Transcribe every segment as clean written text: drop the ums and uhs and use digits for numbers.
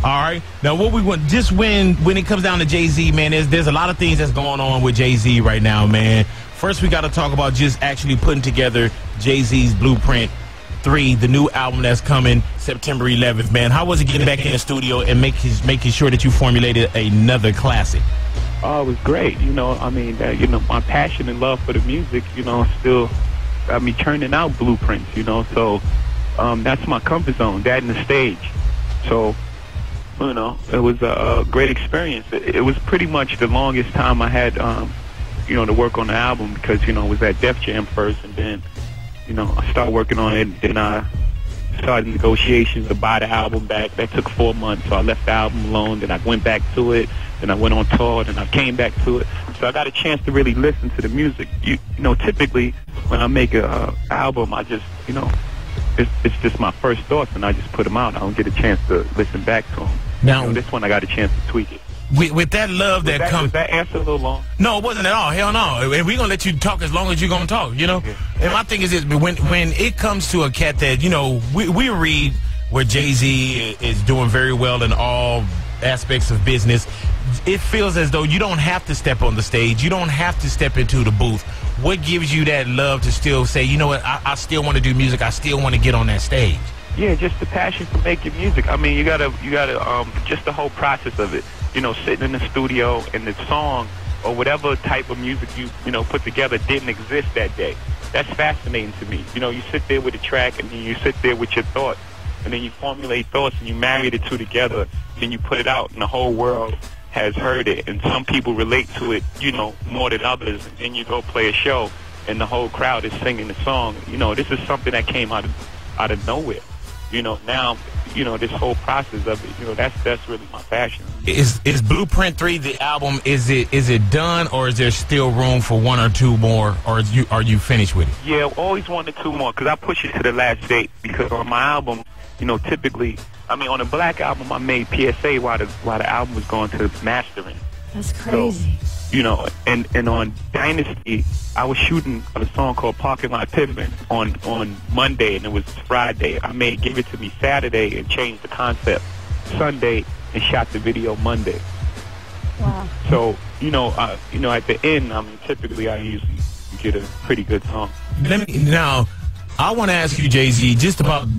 All right. Now, what we want, just when it comes down to Jay-Z, man, there's a lot of things that's going on with Jay-Z right now, man. First, we got to talk about just actually putting together Jay-Z's Blueprint 3, the new album that's coming September 11th, man. How was it getting back in the studio and making sure that you formulated another classic? Oh, it was great. I mean, my passion and love for the music, still got me churning out blueprints, so that's my comfort zone, that and the stage. So, it was a great experience. It was pretty much the longest time I had, to work on the album because, it was at Def Jam first, and then, I started working on it, then I started negotiations to buy the album back. That took 4 months, so I left the album alone, then I went back to it, then I went on tour, then I came back to it. So I got a chance to really listen to the music. Typically, when I make a album, I just, it's just my first thoughts, and I just put them out. I don't get a chance to listen back to them. Now, this one I got a chance to tweak it. With that love that comes... Was that answer a little long? No, it wasn't at all. Hell no. And we're going to let you talk as long as you're going to talk, Yeah. And my thing is this, when it comes to a cat that, we read where Jay-Z is doing very well in all aspects of business, it feels as though you don't have to step on the stage. You don't have to step into the booth. What gives you that love to still say, you know what, I still want to do music. I still want to get on that stage? Yeah, just the passion for making music. I mean, you gotta, just the whole process of it. Sitting in the studio and the song or whatever type of music you put together didn't exist that day. That's fascinating to me. You sit there with a track and then you sit there with your thoughts and then you formulate thoughts and you marry the two together. Then you put it out and the whole world has heard it. And some people relate to it, more than others. And then you go play a show and the whole crowd is singing the song. This is something that came out of nowhere. Now, this whole process of it, that's really my passion. Is Blueprint 3 the album? Is it done, or is there still room for one or two more, or are you finished with it? Yeah, always 1 or 2 more, because I push it to the last date. Because on my album, typically, on a Black album, I made PSA while the album was going to mastering. That's crazy. So, and on Dynasty, I was shooting a song called Parking Lot Pimpin' on Monday, and it was Friday. I made Give It To Me Saturday and changed the concept Sunday and shot the video Monday. Wow. So, at the end, typically I usually get a pretty good song. Now, I want to ask you, Jay-Z, just about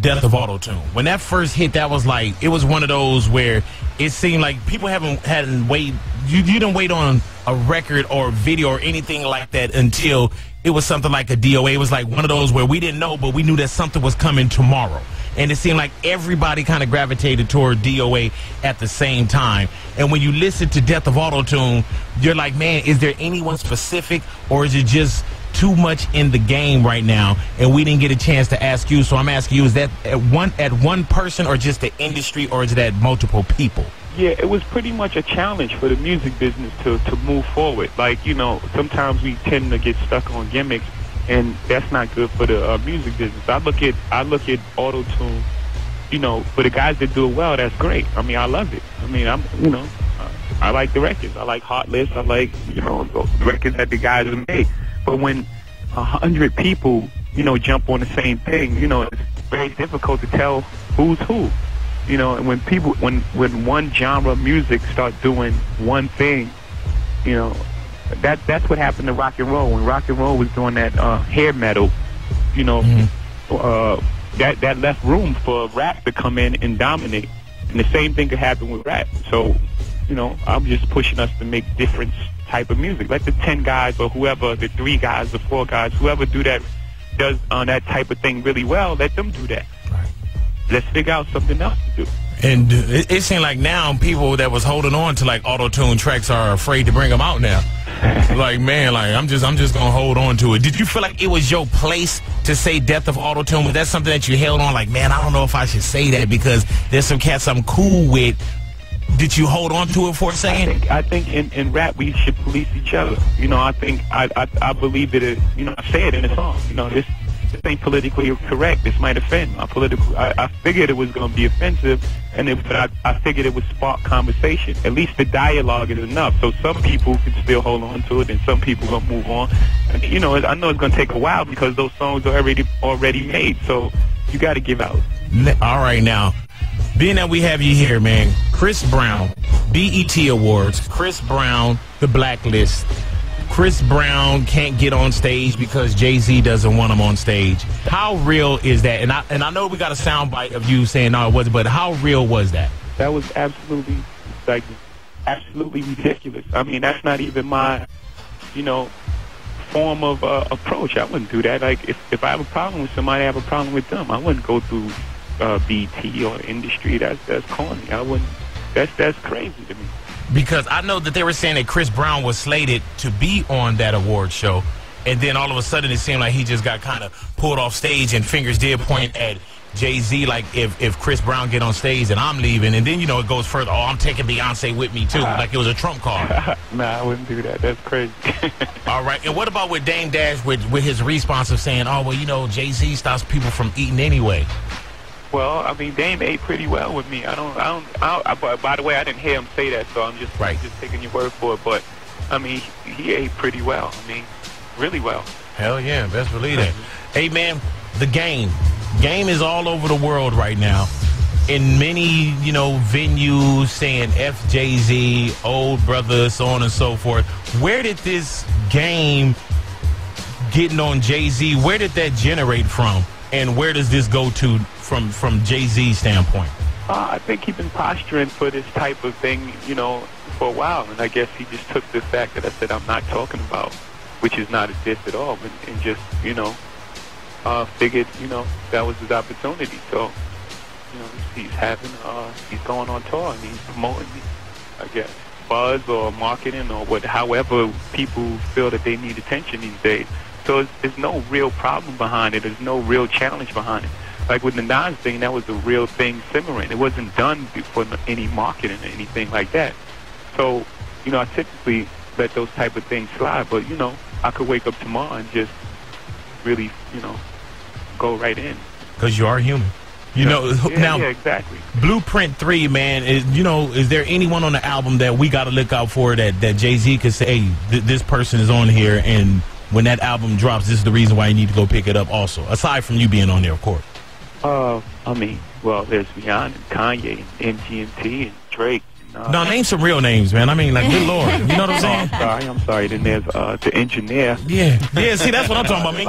Death of Auto-Tune. When that first hit, that was like, it was one of those where it seemed like people hadn't waited. You didn't wait on a record or video or anything like that until it was something like a DOA. It was like one of those where we didn't know, but we knew that something was coming tomorrow. And it seemed like everybody kind of gravitated toward DOA at the same time. And when you listen to Death of Auto-Tune, you're like, man, is there anyone specific, or is it just too much in the game right now, and we didn't get a chance to ask you? So I'm asking you, is that at one person, or just the industry, or is it at multiple people? Yeah, it was pretty much a challenge for the music business to move forward. Like, sometimes we tend to get stuck on gimmicks, and that's not good for the music business. I look at auto-tune, for the guys that do it well, that's great. I love it. I like the records. I like Heartless. I like, the records that the guys have made. But when 100 people, jump on the same thing, it's very difficult to tell who's who. And when one genre of music start doing one thing, that's what happened to rock and roll. When rock and roll was doing that hair metal, that left room for rap to come in and dominate. And the same thing could happen with rap. So, I'm just pushing us to make different type of music. Let the 10 guys or whoever, the 3 guys, the 4 guys, whoever does that type of thing really well, let them do that. Let's figure out something else to do. And it seemed like now people that was holding on to like auto-tune tracks are afraid to bring them out now. Like, man, like I'm just gonna hold on to it. Did you feel like it was your place to say Death of Auto-Tune? Was that something that you held on, like, man, I don't know if I should say that because there's some cats I'm cool with? Did you hold on to it for a second? I think in rap we should police each other. I believe that I say it in the song. This ain't politically correct. This might offend. I figured it was going to be offensive, but I figured it would spark conversation. At least the dialogue is enough. So some people can still hold on to it, and some people going to move on. And, I know it's going to take a while because those songs are already made. So you got to give out. All right, now, being that we have you here, man, Chris Brown, BET Awards, Chris Brown, the Blacklist. Chris Brown can't get on stage because Jay-Z doesn't want him on stage. How real is that? And I know we got a soundbite of you saying no, it wasn't, but how real was that? That was absolutely ridiculous. I mean, that's not even my, form of approach. I wouldn't do that. Like, if I have a problem with somebody, I have a problem with them. I wouldn't go through BT or industry. That's corny. I wouldn't. That's crazy to me. Because I know that they were saying that Chris Brown was slated to be on that award show, and then all of a sudden it seemed like he just got kind of pulled off stage, and fingers did point at Jay-Z, like if Chris Brown get on stage and I'm leaving, and then it goes further. Oh, I'm taking Beyonce with me too, like it was a trump card. Nah, I wouldn't do that. That's crazy. All right, and what about with Dame Dash with his response of saying, oh well, Jay-Z stops people from eating anyway? Well, I mean, Dame ate pretty well with me. I don't. By the way, I didn't hear him say that, so I'm just taking your word for it. But I mean, he ate pretty well. I mean, really well. Hell yeah, best believe that. Hey man, the game is all over the world right now. In many, venues saying F Jay-Z, old brother, so on and so forth. Where did this game getting on Jay-Z? Where did that generate from? And where does this go to from Jay-Z's standpoint? I think he's been posturing for this type of thing, for a while. And I guess he just took the fact that I said I'm not talking about, which is not a diss at all, and just, figured, that was his opportunity. So, he's going on tour and he's promoting, I guess, buzz or marketing or however people feel that they need attention these days. So there's no real problem behind it. There's no real challenge behind it. Like with the Nas thing, that was a real thing simmering. It wasn't done for any marketing or anything like that. So, I typically let those type of things slide. But, I could wake up tomorrow and just really, go right in. Because you are human. Now, exactly. Blueprint 3, man, is there anyone on the album that we got to look out for that Jay-Z could say, hey, this person is on here, and when that album drops, this is the reason why you need to go pick it up also, aside from you being on there, of course? There's Beyonce and Kanye and MGMT and Drake. No, name some real names, man. I mean, like, good Lord. You know what I'm saying? I'm sorry. Then there's the engineer. Yeah, see, that's what I'm talking about, man.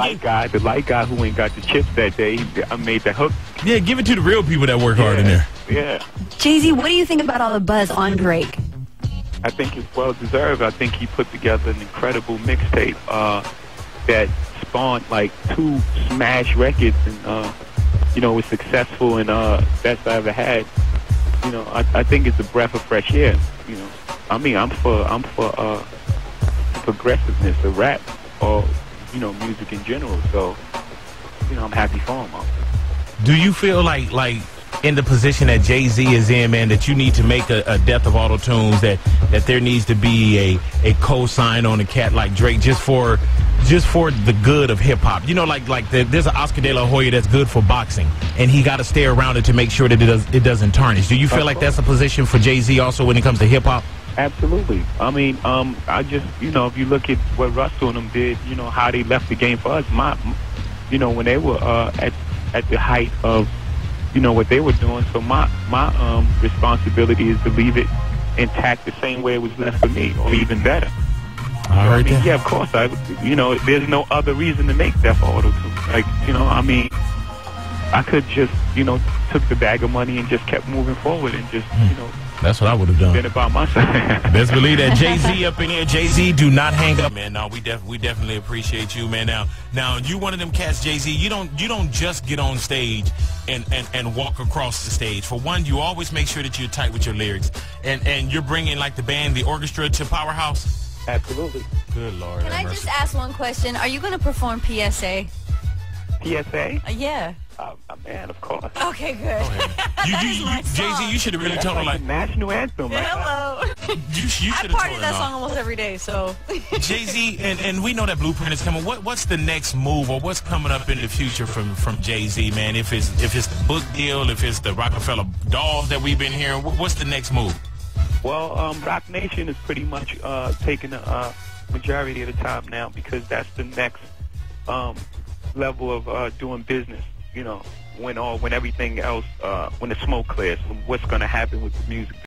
The light guy who ain't got the chips that day. I made the hook. Yeah, give it to the real people that work hard in there. Yeah. Jay-Z, what do you think about all the buzz on Drake? I think it's well-deserved. I think he put together an incredible mixtape that spawned, like, 2 smash records and, was successful and best I ever had. I think it's a breath of fresh air. I mean, I'm for progressiveness of rap or music in general. So, I'm happy for him. Do you feel like in the position that Jay-Z is in, man, that you need to make a death of auto-tunes, that there needs to be a co-sign on a cat like Drake just for the good of hip-hop? There's an Oscar De La Hoya that's good for boxing, and he got to stay around it to make sure that it doesn't tarnish. Do you feel like that's a position for Jay-Z also when it comes to hip-hop? Absolutely. I mean, I just, if you look at what Russell and them did, how they left the game for us, when they were at the height of, what they were doing. So my responsibility is to leave it intact the same way it was left for me, or even better. All right. Yeah, of course. There's no other reason to make that for auto-tune. Like, I could just, took the bag of money and just kept moving forward and just, That's what I would have done. Been about myself. Best believe that. Jay-Z up in here. Jay-Z, do not hang up, man. No, we definitely appreciate you, man. Now you one of them cats, Jay-Z. You don't just get on stage and walk across the stage. For one, you always make sure that you're tight with your lyrics, and you're bringing like the band, the orchestra to Powerhouse. Absolutely. Good Lord. Can I just ask one question? Are you going to perform PSA? PSA? Yeah. Man, of course. Okay, good. Jay-Z, you should have really told her like national anthem. Hello. You should have told her. I party that song almost every day, so. Jay-Z, and we know that Blueprint is coming. What's the next move, or what's coming up in the future from Jay-Z, man? If it's the book deal, if it's the Rockefeller dolls that we've been hearing, what's the next move? Well, Rock Nation is pretty much taking a majority of the time now, because that's the next level of doing business. you know, when everything else, when the smoke clears, what's going to happen with the music